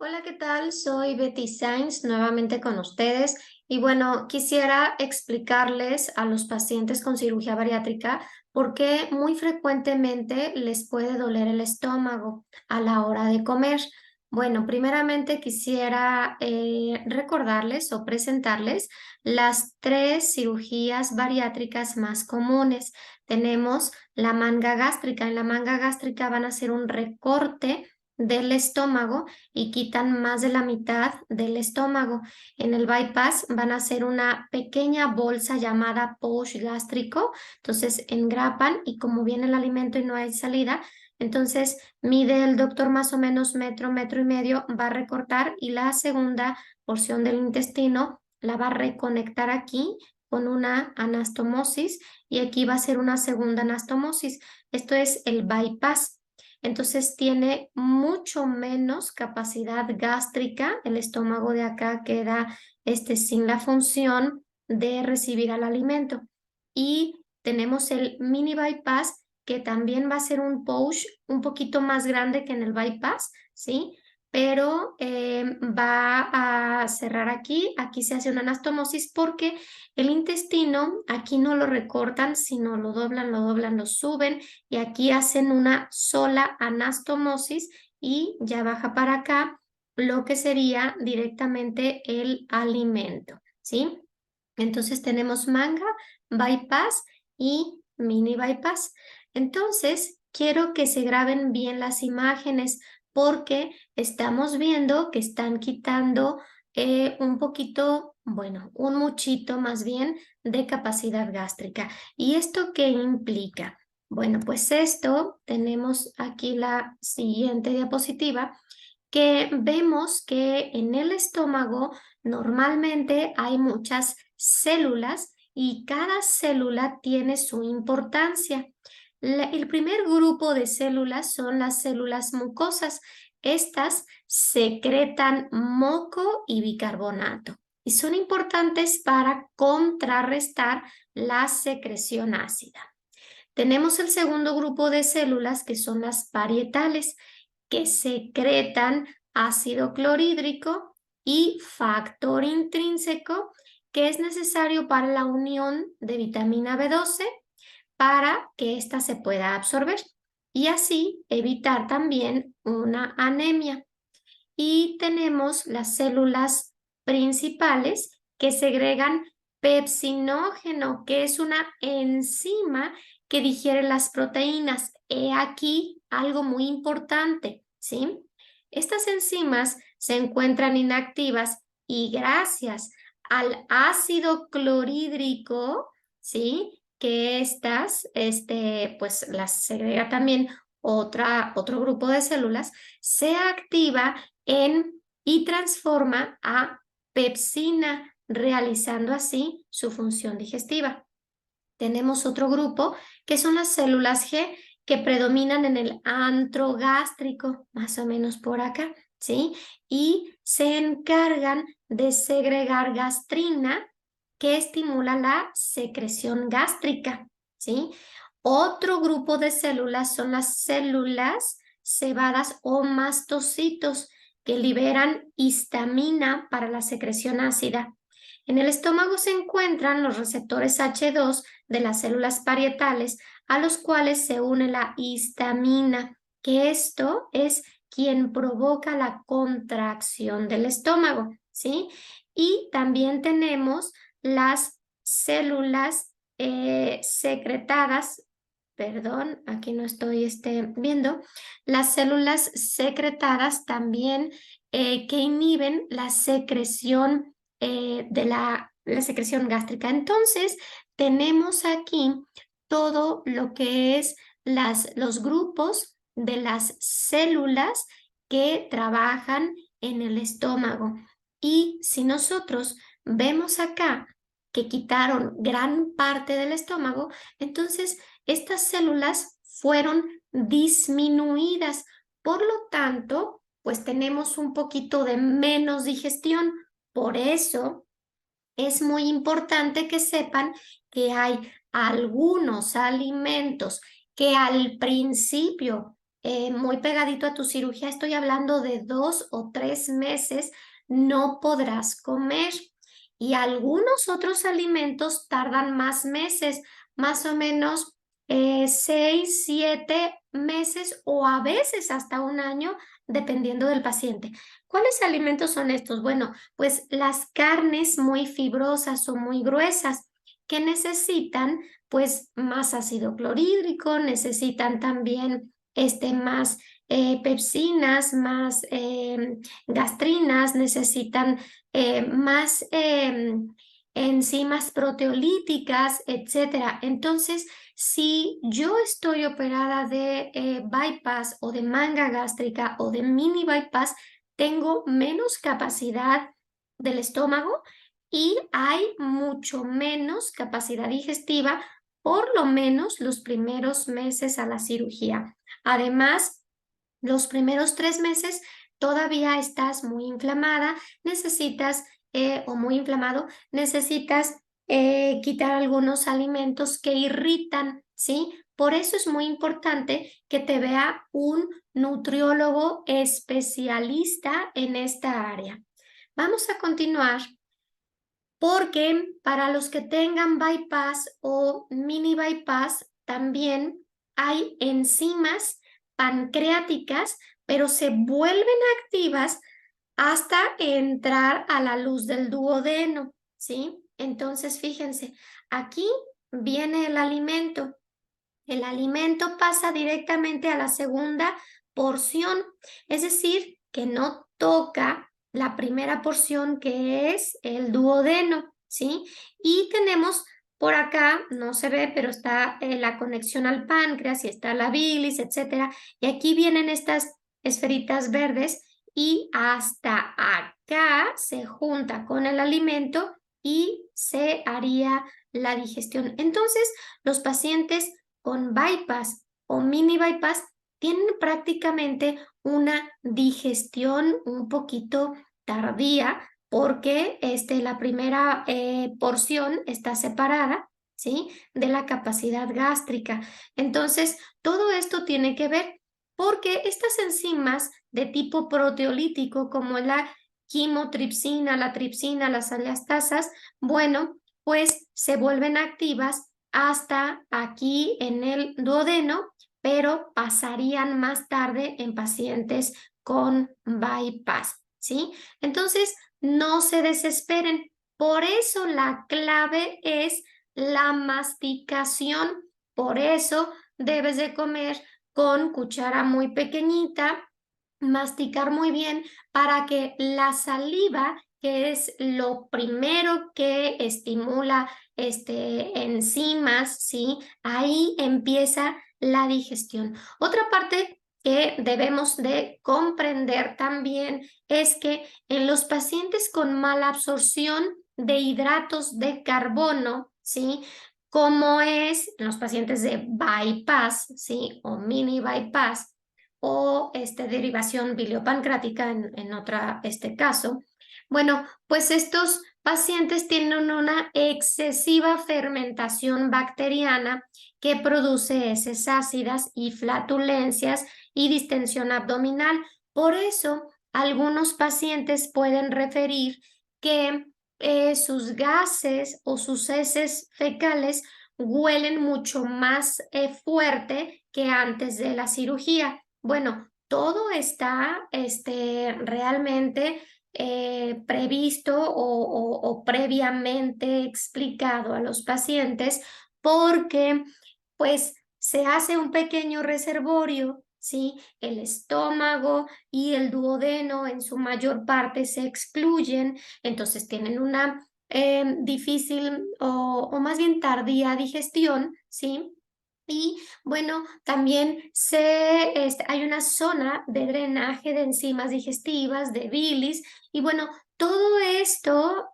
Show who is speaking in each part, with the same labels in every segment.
Speaker 1: Hola, ¿qué tal? Soy Betty Sainz, nuevamente con ustedes. Y bueno, quisiera explicarles a los pacientes con cirugía bariátrica por qué muy frecuentemente les puede doler el estómago a la hora de comer. Bueno, primeramente quisiera recordarles o presentarles las tres cirugías bariátricas más comunes. Tenemos la manga gástrica. En la manga gástrica van a hacer un recorte del estómago y quitan más de la mitad del estómago. En el bypass van a hacer una pequeña bolsa llamada pouch gástrico, entonces engrapan y como viene el alimento y no hay salida, entonces mide el doctor más o menos metro, metro y medio, va a recortar y la segunda porción del intestino la va a reconectar aquí con una anastomosis y aquí va a ser una segunda anastomosis. Esto es el bypass. Entonces tiene mucho menos capacidad gástrica. El estómago de acá queda sin la función de recibir al alimento. Y tenemos el mini bypass, que también va a ser un pouch un poquito más grande que en el bypass, ¿sí? Pero va a cerrar aquí. Aquí se hace una anastomosis porque el intestino aquí no lo recortan, sino lo doblan, lo suben y aquí hacen una sola anastomosis y ya baja para acá lo que sería directamente el alimento, ¿sí? Entonces tenemos manga, bypass y mini bypass. Entonces, quiero que se graben bien las imágenes porque estamos viendo que están quitando un poquito, bueno, un muchito más bien de capacidad gástrica. ¿Y esto qué implica? Bueno, pues esto, tenemos aquí la siguiente diapositiva, que vemos que en el estómago normalmente hay muchas células y cada célula tiene su importancia. El primer grupo de células son las células mucosas. Estas secretan moco y bicarbonato y son importantes para contrarrestar la secreción ácida. Tenemos el segundo grupo de células que son las parietales, que secretan ácido clorhídrico y factor intrínseco que es necesario para la unión de vitamina B12 para que ésta se pueda absorber y así evitar también una anemia. Y tenemos las células principales que segregan pepsinógeno, que es una enzima que digiere las proteínas. He aquí algo muy importante, ¿sí? Estas enzimas se encuentran inactivas y gracias al ácido clorhídrico, ¿sí? Que estas, pues las segrega también otro grupo de células, se activa y transforma a pepsina, realizando así su función digestiva. Tenemos otro grupo que son las células G que predominan en el antro gástrico, más o menos por acá, ¿sí? Y se encargan de segregar gastrina que estimula la secreción gástrica, ¿sí? Otro grupo de células son las células cebadas o mastocitos que liberan histamina para la secreción ácida. En el estómago se encuentran los receptores H2 de las células parietales a los cuales se une la histamina, que esto es quien provoca la contracción del estómago, ¿sí? Y también tenemos las células secretadas, perdón, aquí no estoy viendo, las células secretadas también que inhiben la secreción de la secreción gástrica. Entonces, tenemos aquí todo lo que es los grupos de las células que trabajan en el estómago. Y si nosotros vemos acá que quitaron gran parte del estómago, entonces estas células fueron disminuidas. Por lo tanto, pues tenemos un poquito de menos digestión. Por eso es muy importante que sepan que hay algunos alimentos que al principio muy pegadito a tu cirugía, estoy hablando de 2 o 3 meses, no podrás comer. Y algunos otros alimentos tardan más meses, más o menos 6, 7 meses o a veces hasta un año, dependiendo del paciente. ¿Cuáles alimentos son estos? Bueno, pues las carnes muy fibrosas o muy gruesas que necesitan pues más ácido clorhídrico, necesitan también más pepsinas, más gastrinas, necesitan más enzimas proteolíticas, etcétera. Entonces, si yo estoy operada de bypass o de manga gástrica o de mini bypass, tengo menos capacidad del estómago y hay mucho menos capacidad digestiva, por lo menos los primeros meses a la cirugía. Además, los primeros 3 meses todavía estás muy inflamada, necesitas, o muy inflamado, necesitas quitar algunos alimentos que irritan, ¿sí? Por eso es muy importante que te vea un nutriólogo especialista en esta área. Vamos a continuar porque para los que tengan bypass o mini bypass, también hay enzimas pancreáticas, pero se vuelven activas hasta entrar a la luz del duodeno, ¿sí? Entonces, fíjense, aquí viene el alimento. El alimento pasa directamente a la segunda porción, es decir, que no toca la primera porción, que es el duodeno, ¿sí? Y tenemos por acá, no se ve, pero está la conexión al páncreas y está la bilis, etcétera. Y aquí vienen estas esferitas verdes y hasta acá se junta con el alimento y se haría la digestión. Entonces, los pacientes con bypass o mini bypass tienen prácticamente una digestión un poquito tardía porque la primera porción está separada, ¿sí? De la capacidad gástrica. Entonces, todo esto tiene que ver porque estas enzimas de tipo proteolítico, como la quimotripsina, la tripsina, las aleastasas, bueno, pues se vuelven activas hasta aquí en el duodeno, pero pasarían más tarde en pacientes con bypass, ¿sí? Entonces, no se desesperen. Por eso la clave es la masticación. Por eso debes de comer con cuchara muy pequeñita, masticar muy bien para que la saliva, que es lo primero que estimula enzimas, ¿sí? Ahí empieza la digestión. Otra parte que debemos de comprender también es que en los pacientes con mala absorción de hidratos de carbono, ¿sí? Como es en los pacientes de bypass, ¿sí? O mini bypass, o derivación biliopancrática en otra caso. Bueno, pues estos pacientes tienen una excesiva fermentación bacteriana que produce heces ácidas y flatulencias y distensión abdominal. Por eso, algunos pacientes pueden referir que sus gases o sus heces fecales huelen mucho más fuerte que antes de la cirugía. Bueno, todo está realmente previsto o previamente explicado a los pacientes porque pues se hace un pequeño reservorio, ¿sí? El estómago y el duodeno en su mayor parte se excluyen, entonces tienen una difícil o más bien tardía digestión, ¿sí? Y bueno, también hay una zona de drenaje de enzimas digestivas, de bilis, y bueno, todo esto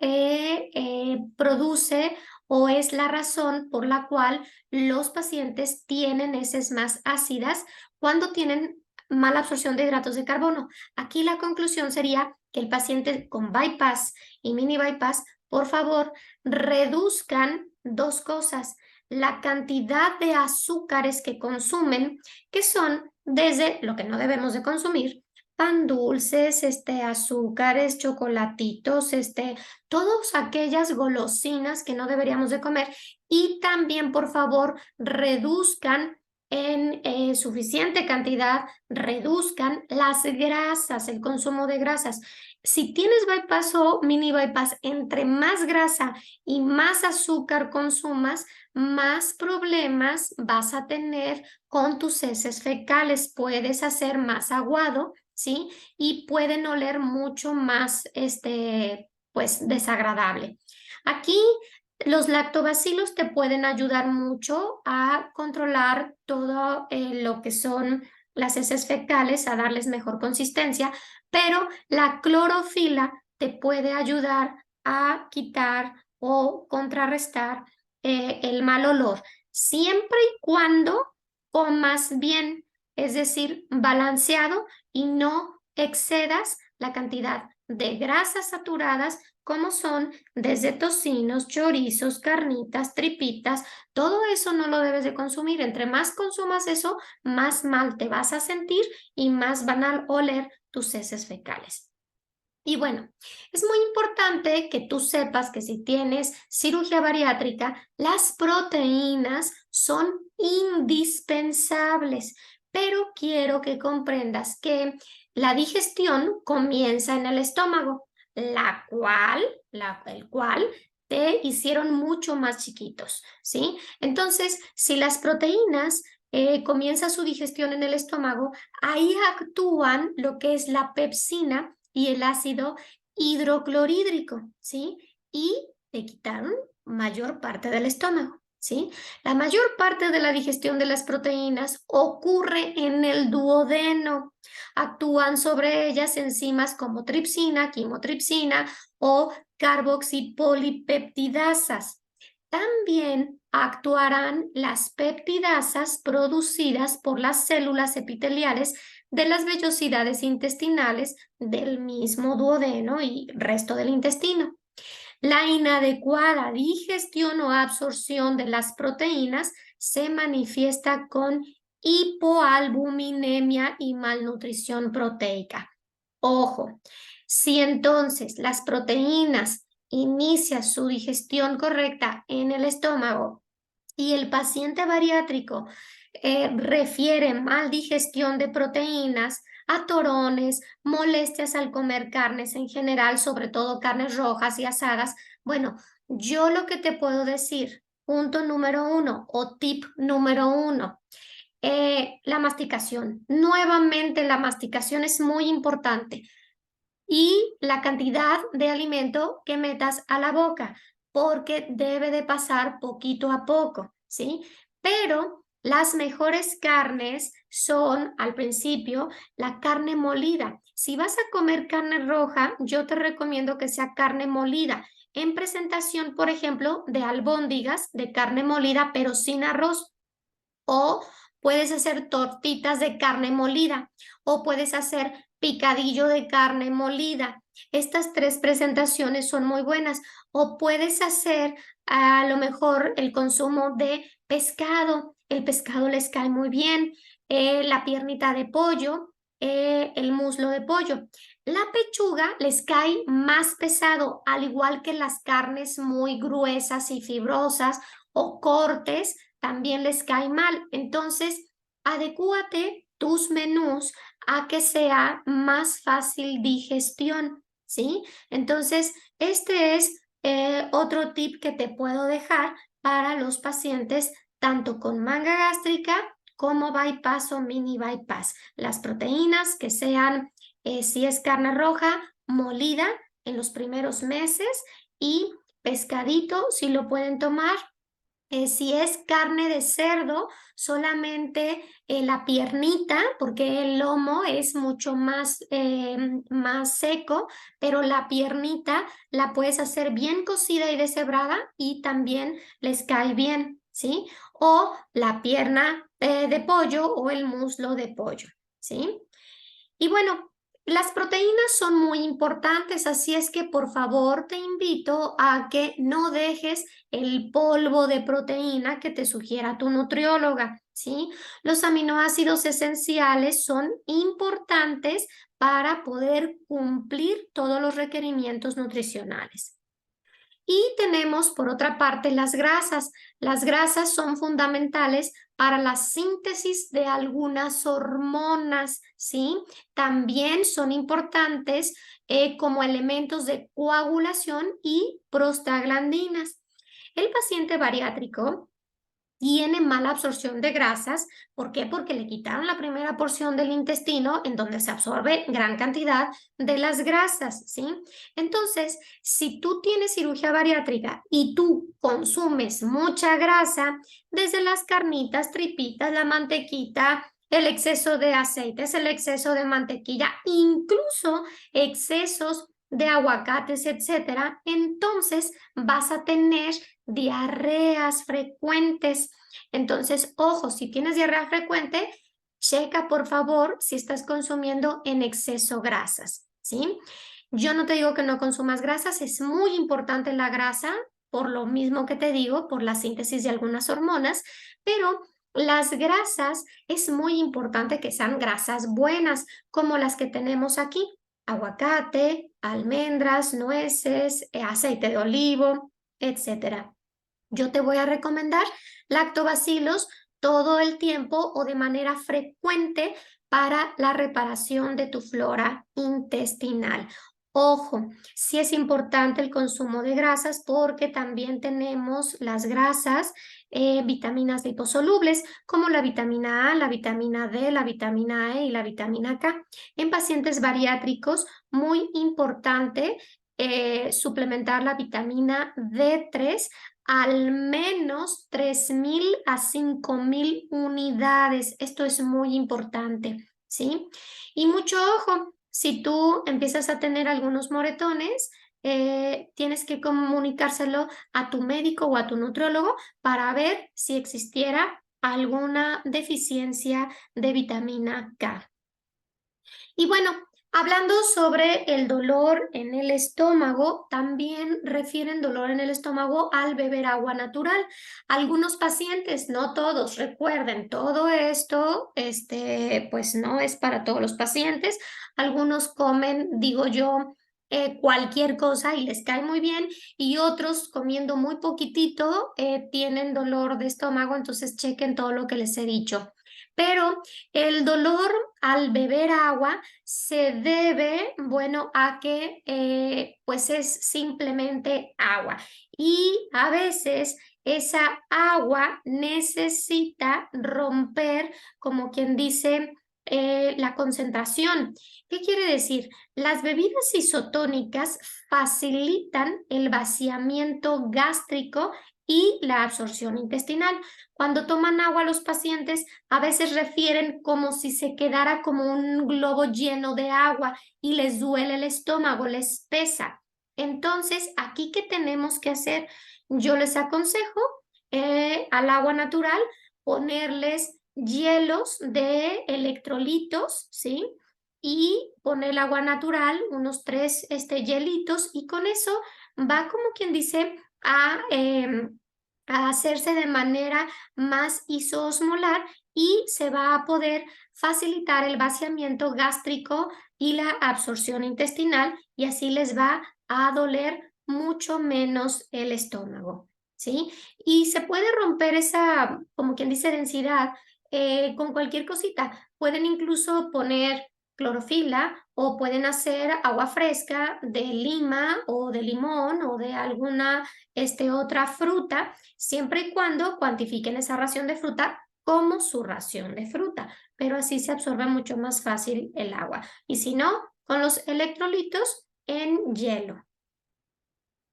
Speaker 1: produce o es la razón por la cual los pacientes tienen heces más ácidas cuando tienen mala absorción de hidratos de carbono. Aquí la conclusión sería que el paciente con bypass y mini bypass, por favor, reduzcan dos cosas: la cantidad de azúcares que consumen, que son desde lo que no debemos de consumir, pan dulces, azúcares, chocolatitos, todas aquellas golosinas que no deberíamos de comer. Y también, por favor, reduzcan en suficiente cantidad, reduzcan las grasas, el consumo de grasas. Si tienes bypass o mini bypass, entre más grasa y más azúcar consumas, más problemas vas a tener con tus heces fecales. Puedes hacer más aguado, ¿sí? Y pueden oler mucho más, pues, desagradable. Aquí los lactobacilos te pueden ayudar mucho a controlar todo lo que son las heces fecales, a darles mejor consistencia, pero la clorofila te puede ayudar a quitar o contrarrestar el mal olor, siempre y cuando comas bien, es decir, balanceado y no excedas la cantidad de grasas saturadas como son desde tocinos, chorizos, carnitas, tripitas. Todo eso no lo debes de consumir. Entre más consumas eso, más mal te vas a sentir y más van a oler tus heces fecales. Y bueno, es muy importante que tú sepas que si tienes cirugía bariátrica, las proteínas son indispensables, pero quiero que comprendas que la digestión comienza en el estómago, el cual te hicieron mucho más chiquitos, ¿sí? Entonces, si las proteínas comienza su digestión en el estómago, ahí actúan lo que es la pepsina y el ácido hidroclorhídrico, ¿sí? Y te quitaron mayor parte del estómago, ¿sí? La mayor parte de la digestión de las proteínas ocurre en el duodeno. Actúan sobre ellas enzimas como tripsina, quimotripsina o carboxipolipeptidasas. También actuarán las peptidasas producidas por las células epiteliales de las vellosidades intestinales del mismo duodeno y resto del intestino. La inadecuada digestión o absorción de las proteínas se manifiesta con hipoalbuminemia y malnutrición proteica. Ojo, si entonces las proteínas inician su digestión correcta en el estómago y el paciente bariátrico refiere mal digestión de proteínas, atorones, molestias al comer carnes en general, sobre todo carnes rojas y asadas. Bueno, yo lo que te puedo decir, punto número 1 o tip número 1, la masticación. Nuevamente, la masticación es muy importante y la cantidad de alimento que metas a la boca, porque debe de pasar poquito a poco, ¿sí? Pero las mejores carnes son, al principio, la carne molida. Si vas a comer carne roja, yo te recomiendo que sea carne molida, en presentación, por ejemplo, de albóndigas de carne molida, pero sin arroz. O puedes hacer tortitas de carne molida, o puedes hacer picadillo de carne molida. Estas tres presentaciones son muy buenas. O puedes hacer a lo mejor el consumo de pescado. El pescado les cae muy bien. La piernita de pollo, el muslo de pollo. La pechuga les cae más pesado, al igual que las carnes muy gruesas y fibrosas o cortes también les cae mal. Entonces, adecúate tus menús a que sea más fácil digestión, ¿sí? Entonces, este es otro tip que te puedo dejar para los pacientes tanto con manga gástrica como bypass o mini bypass. Las proteínas que sean, si es carne roja, molida en los primeros meses y pescadito, si lo pueden tomar. Si es carne de cerdo, solamente la piernita, porque el lomo es mucho más seco, pero la piernita la puedes hacer bien cocida y deshebrada y también les cae bien, ¿sí? O la pierna de pollo o el muslo de pollo, ¿sí? Y bueno, Las proteínas son muy importantes, así es que por favor te invito a que no dejes el polvo de proteína que te sugiera tu nutrióloga, ¿sí? Los aminoácidos esenciales son importantes para poder cumplir todos los requerimientos nutricionales. Y tenemos, por otra parte, las grasas. Las grasas son fundamentales para la síntesis de algunas hormonas, ¿sí? También son importantes como elementos de coagulación y prostaglandinas. El paciente bariátrico tiene mala absorción de grasas. ¿Por qué? Porque le quitaron la primera porción del intestino en donde se absorbe gran cantidad de las grasas, ¿sí? Entonces, si tú tienes cirugía bariátrica y tú consumes mucha grasa, desde las carnitas, tripitas, la mantequita, el exceso de aceites, el exceso de mantequilla, incluso excesos de aguacates, etcétera, entonces vas a tener diarreas frecuentes. Entonces, ojo, si tienes diarrea frecuente, checa por favor si estás consumiendo en exceso grasas, ¿sí? Yo no te digo que no consumas grasas, es muy importante la grasa, por lo mismo que te digo, por la síntesis de algunas hormonas, pero las grasas es muy importante que sean grasas buenas, como las que tenemos aquí: aguacate, almendras, nueces, aceite de olivo, etcétera. Yo te voy a recomendar lactobacilos todo el tiempo o de manera frecuente para la reparación de tu flora intestinal. Ojo, sí es importante el consumo de grasas porque también tenemos las grasas, vitaminas liposolubles como la vitamina A, la vitamina D, la vitamina E y la vitamina K. En pacientes bariátricos, muy importante suplementar la vitamina D3 al menos 3,000 a 5,000 unidades. Esto es muy importante, ¿sí? Y mucho ojo, si tú empiezas a tener algunos moretones, tienes que comunicárselo a tu médico o a tu nutriólogo para ver si existiera alguna deficiencia de vitamina K. Y bueno, hablando sobre el dolor en el estómago, también refieren dolor en el estómago al beber agua natural. Algunos pacientes, no todos, recuerden, todo esto, pues no es para todos los pacientes. Algunos comen, digo yo, cualquier cosa y les cae muy bien, y otros comiendo muy poquitito tienen dolor de estómago, entonces chequen todo lo que les he dicho. Pero el dolor al beber agua se debe, bueno, a que pues es simplemente agua, y a veces esa agua necesita romper, como quien dice, la concentración. ¿Qué quiere decir? Las bebidas isotónicas facilitan el vaciamiento gástrico y la absorción intestinal. Cuando toman agua los pacientes a veces refieren como si se quedara como un globo lleno de agua y les duele el estómago, les pesa. Entonces, aquí, ¿qué tenemos que hacer? Yo les aconsejo al agua natural ponerles hielos de electrolitos, ¿sí? Y poner el agua natural, unos 3 hielitos, y con eso va, como quien dice, a hacerse de manera más isoosmolar, y se va a poder facilitar el vaciamiento gástrico y la absorción intestinal, y así les va a doler mucho menos el estómago, ¿sí? Y se puede romper esa, como quien dice, densidad con cualquier cosita. Pueden incluso poner clorofila o pueden hacer agua fresca de lima o de limón o de alguna otra fruta, siempre y cuando cuantifiquen esa ración de fruta como su ración de fruta, pero así se absorbe mucho más fácil el agua. Y si no, con los electrolitos en hielo.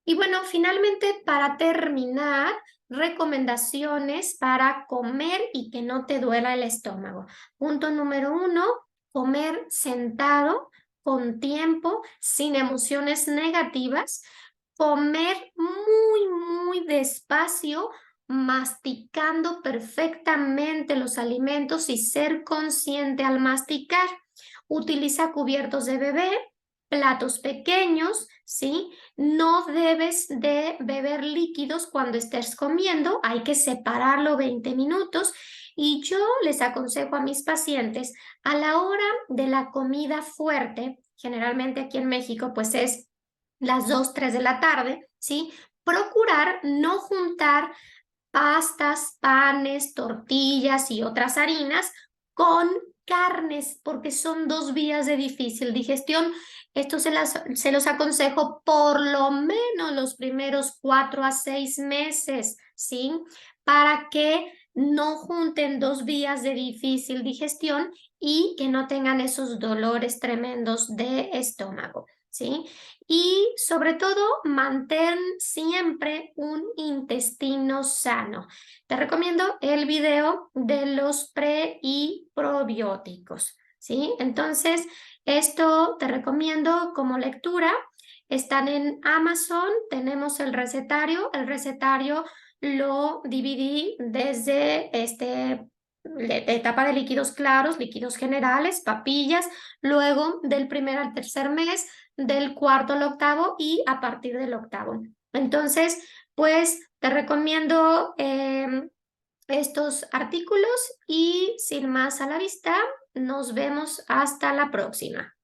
Speaker 1: Y bueno, finalmente, para terminar, recomendaciones para comer y que no te duela el estómago. Punto número 1, comer sentado, con tiempo, sin emociones negativas, comer muy despacio, masticando perfectamente los alimentos y ser consciente al masticar. Utiliza cubiertos de bebé, platos pequeños, ¿sí? No debes de beber líquidos cuando estés comiendo, hay que separarlo 20 minutos y yo les aconsejo a mis pacientes a la hora de la comida fuerte, generalmente aquí en México pues es las 2, 3 de la tarde, ¿sí? Procurar no juntar pastas, panes, tortillas y otras harinas con carnes, porque son dos vías de difícil digestión. Esto se los aconsejo por lo menos los primeros 4 a 6 meses, ¿sí? Para que no junten dos vías de difícil digestión y que no tengan esos dolores tremendos de estómago, ¿sí? Y sobre todo, mantén siempre un intestino sano. Te recomiendo el video de los pre y probióticos, ¿sí? Entonces, esto te recomiendo como lectura. Están en Amazon, tenemos el recetario. El recetario lo dividí desde etapa de líquidos claros, líquidos generales, papillas, luego del primer al tercer mes, del cuarto al octavo y a partir del octavo. Entonces, pues te recomiendo estos artículos y sin más a la vista, nos vemos hasta la próxima.